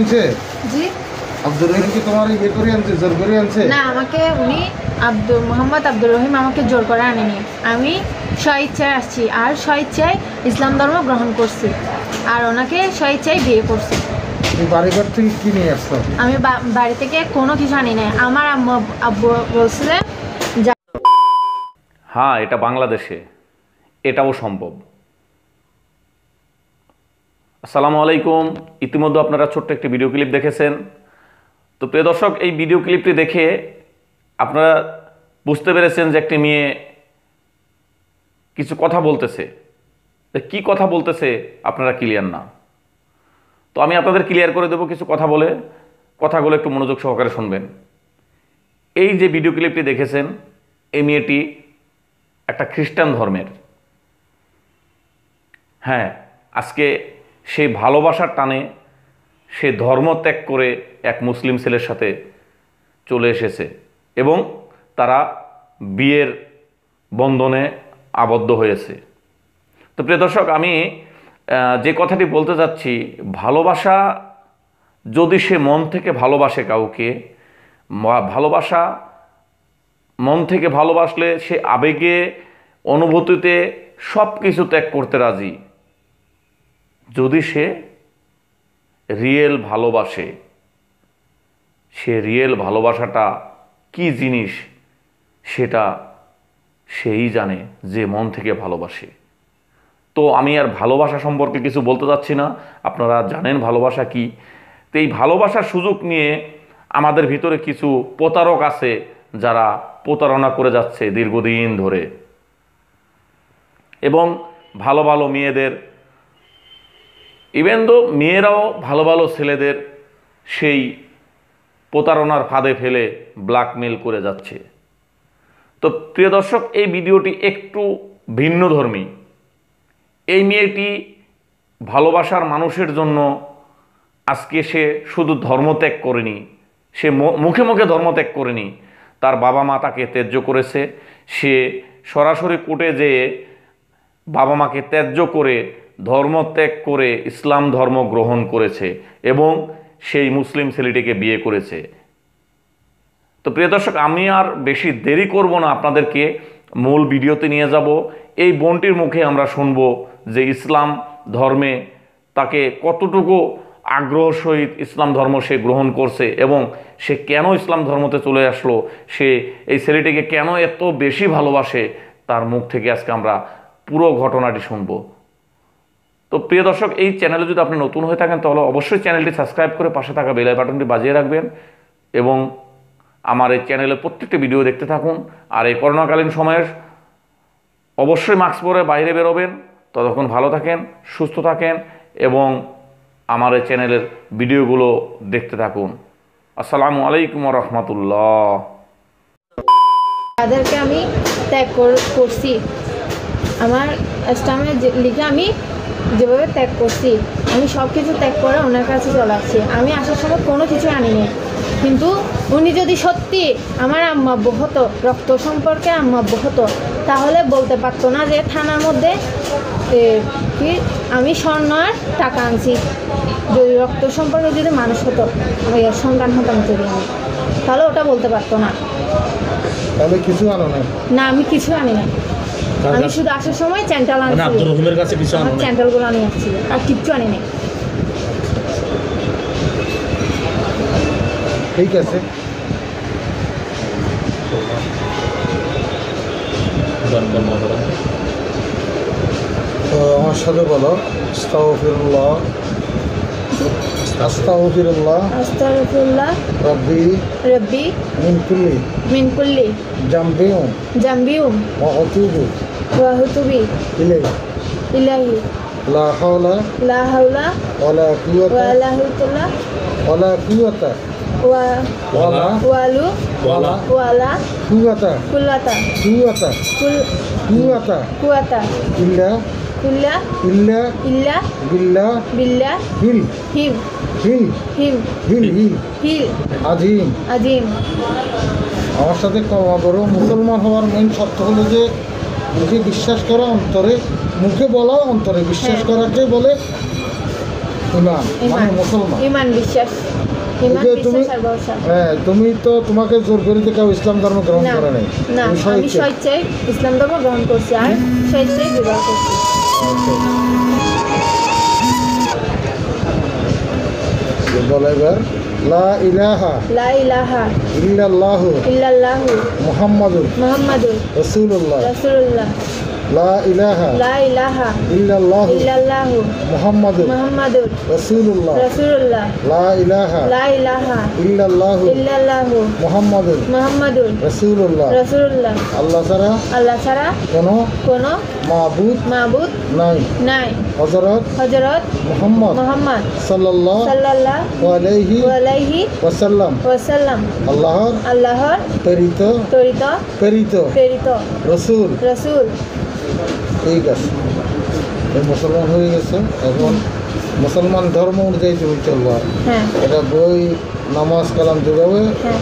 জি আব্দুর রহিম কি তোমার ইয়ে করে আনছে, জোর করে আনছে? না, আমাকে উনি মোহাম্মদ আব্দুর রহিম আমাকে জোর করে আনেনি। আমি স্বইচ্ছায় আসছি আর স্বইচ্ছায় ইসলাম ধর্ম গ্রহণ করছি আর ওনাকে স্বইচ্ছায় বিয়ে করছি। তুমি বাড়িঘর থেকে কি নিয়ে আসছো? আমি বাড়ি থেকে কোনো কিছু আনি নাই। আমার আব্বু বলছিলেন হ্যাঁ, এটা বাংলাদেশে এটাও সম্ভব। আসসালামু আলাইকুম। ইতিমধ্যে আপনারা ছোট্ট একটি ভিডিও ক্লিপ দেখেছেন। তো প্রিয় দর্শক, এই ভিডিও ক্লিপটি দেখে আপনারা বুঝতে পেরেছেন যে একটি মেয়ে কিছু কথা বলতেছে। কি কথা বলতেছে আপনারা ক্লিয়ার না। তো আমি আপনাদের ক্লিয়ার করে দেবো কিছু কথা বলে, কথাগুলো একটু মনোযোগ সহকারে শুনবেন। এই যে ভিডিও ক্লিপটি দেখেছেন, এই মেয়েটি একটা খ্রিস্টান ধর্মের। হ্যাঁ, আজকে সেই ভালোবাসার টানে সে ধর্ম ত্যাগ করে এক মুসলিম ছেলের সাথে চলে এসেছে এবং তারা বিয়ের বন্ধনে আবদ্ধ হয়েছে। তো প্রিয় দর্শক, আমি যে কথাটি বলতে যাচ্ছি, ভালোবাসা যদি সে মন থেকে ভালোবাসে কাউকে, ভালোবাসা মন থেকে ভালোবাসলে সে আবেগে অনুভূতিতে সব কিছু ত্যাগ করতে রাজি। যদি সে রিয়েল ভালোবাসে, সে রিয়েল ভালোবাসাটা কি জিনিস সেটা সেই জানে যে মন থেকে ভালোবাসে। তো আমি আর ভালোবাসা সম্পর্কে কিছু বলতে চাচ্ছি না, আপনারা জানেন ভালোবাসা কি। তো এই ভালোবাসার সুযোগ নিয়ে আমাদের ভিতরে কিছু প্রতারক আছে যারা প্রতারণা করে যাচ্ছে দীর্ঘদিন ধরে, এবং ভালো ভালো মেয়েদের, ইভেন তো মেয়েরাও ভালো ভালো ছেলেদের সেই প্রতারণার ফাঁদে ফেলে ব্ল্যাকমেল করে যাচ্ছে। তো প্রিয় দর্শক, এই ভিডিওটি একটু ভিন্নধর্মী। এই মেয়েটি ভালোবাসার মানুষের জন্য আজকে সে শুধু ধর্মত্যাগ করেনি, সে মুখে মুখে ধর্মত্যাগ করেনি, তার বাবা মা তাকে ত্যায্য করেছে। সে সরাসরি কোর্টে যেয়ে বাবা মাকে ত্যায্য করে ধর্মত্যাগ করে ইসলাম ধর্ম গ্রহণ করেছে এবং সেই মুসলিম ছেলেটিকে বিয়ে করেছে। তো প্রিয় দর্শক, আমি আর বেশি দেরি করব না, আপনাদেরকে মূল ভিডিওতে নিয়ে যাব। এই বোনটির মুখে আমরা শুনব যে ইসলাম ধর্মে তাকে কতটুকু আগ্রহ সহিত ইসলাম ধর্ম সে গ্রহণ করছে এবং সে কেন ইসলাম ধর্মতে চলে আসলো, সে এই ছেলেটিকে কেন এত বেশি ভালোবাসে, তার মুখ থেকে আজকে আমরা পুরো ঘটনাটি শুনব। তো প্রিয় দর্শক, এই চ্যানেলে যদি আপনি নতুন হয়ে থাকেন তাহলে অবশ্যই চ্যানেলটি সাবস্ক্রাইব করে পাশে থাকা বেল বাটনটি বাজিয়ে রাখবেন এবং আমার এই চ্যানেলে প্রত্যেকটি ভিডিও দেখতে থাকুন। আর এই করোনাকালীন সময়ে অবশ্যই মাস্ক পরে বাইরে বেরোবেন। ততক্ষণ ভালো থাকেন, সুস্থ থাকেন এবং আমার এই চ্যানেলের ভিডিওগুলো দেখতে থাকুন। আসসালামু আলাইকুম ওয়া রাহমাতুল্লাহ। তাদেরকে আমি ত্যাগ করছি, আমার ইসলামে লিখে আমি যেভাবে ত্যাগ করছি, আমি সব কিছু ত্যাগ করে ওনার কাছে চলে আসছি। আমি আসার সময় কোনো কিছু আনিনি, কিন্তু উনি যদি সত্যি আমার আম্মাব্বু হতো, রক্ত সম্পর্কে আম্মাব্বু হতো, তাহলে বলতে পারতো না যে থানার মধ্যে কি আমি স্বর্ণ আর টাকা আনছি। যদি রক্ত সম্পর্কে যদি মানুষ হতো, সন্তান হতাম যদি আমি, তাহলে ওটা বলতে পারতো না। তাহলে কিছু আনো না? আমি কিছু আনি না, আমি শুধু আসার সময় চ্যান্টাল আনছি, আব্দুর রহিমের কাছে কিছু আনো না? চ্যান্টালগুলো আনি আসছি, আর কিচ্ছু আনি নাই। ঠিক আছে, তো আমার সাথে বলো আস্তাগফিরুল্লাহ আস্তাগফিরুল্লাহ আস্তাগফিরুল্লাহ রব্বি রব্বি মিন কুল্লি জামবিউম ওয়া আতুবু ইলাইহি লা হাওলা ওয়ালা কুওয়াতা ইল্লা বিল্লাহ আজিম। আমার সাথে ক্ষমা করো। মুসলমান হওয়ার মেন শর্ত হলো যে মুখে বিশ্বাস করা, অন্তরে, মুখে বলা, অন্তরে বিশ্বাস করাকে বলে ইমান মানে ইমান মুসলমান। ইমান বিশ্বাস, ইমান এই যে তুমি বিশ্বাস আর ভরসা। হ্যাঁ তুমি তো তোমাকে জোর করে দিয়ে কেউ ইসলাম ধর্ম গ্রহণ না করে নাই, না, তুমি আমি স্বেচ্ছায়। স্বেচ্ছায় ইসলাম ধর্ম গ্রহণ করছি আর স্বেচ্ছায় বিবাহ করছি। বলো এবার লা ইলাহা লা ইলাহা ইল্লাল্লাহু ইল্লাল্লাহু মুহাম্মাদুর মুহাম্মাদুর রাসূলুল্লাহ। রাসূলুল্লাহ। লা ইলাহা লা ইলাহা ইল্লাল্লাহু ইল্লাল্লাহু মুহাম্মাদুর মুহাম্মাদুর রাসূলুল্লাহ। রাসূলুল্লাহ। লা ইলাহা লা ইলাহা ইল্লাল্লাহু ইল্লাল্লাহু মুহাম্মাদুর মুহাম্মাদুর রাসূলুল্লাহ। রাসূলুল্লাহ। আল্লাহ ছাড়া আল্লাহ ছাড়া কোনো কোনো মাবুদ মাবুদ নাই। নাই। হযরত হযরত মুহাম্মদ মুহাম্মদ সাল্লাল্লাহু সাল্লাল্লাহু আলাইহি আলাইহি ওয়াসাল্লাম ওয়াসাল্লাম আল্লাহর আল্লাহর প্রেরিত প্রেরিত রসুল। রাসূল। ঠিক আছে, এই মুসলমান হয়ে গেছে, এখন মুসলমান ধর্ম অনুযায়ী তুমি চলবা। হ্যাঁ এটা বই নামাজ কালাম যেভাবে হ্যাঁ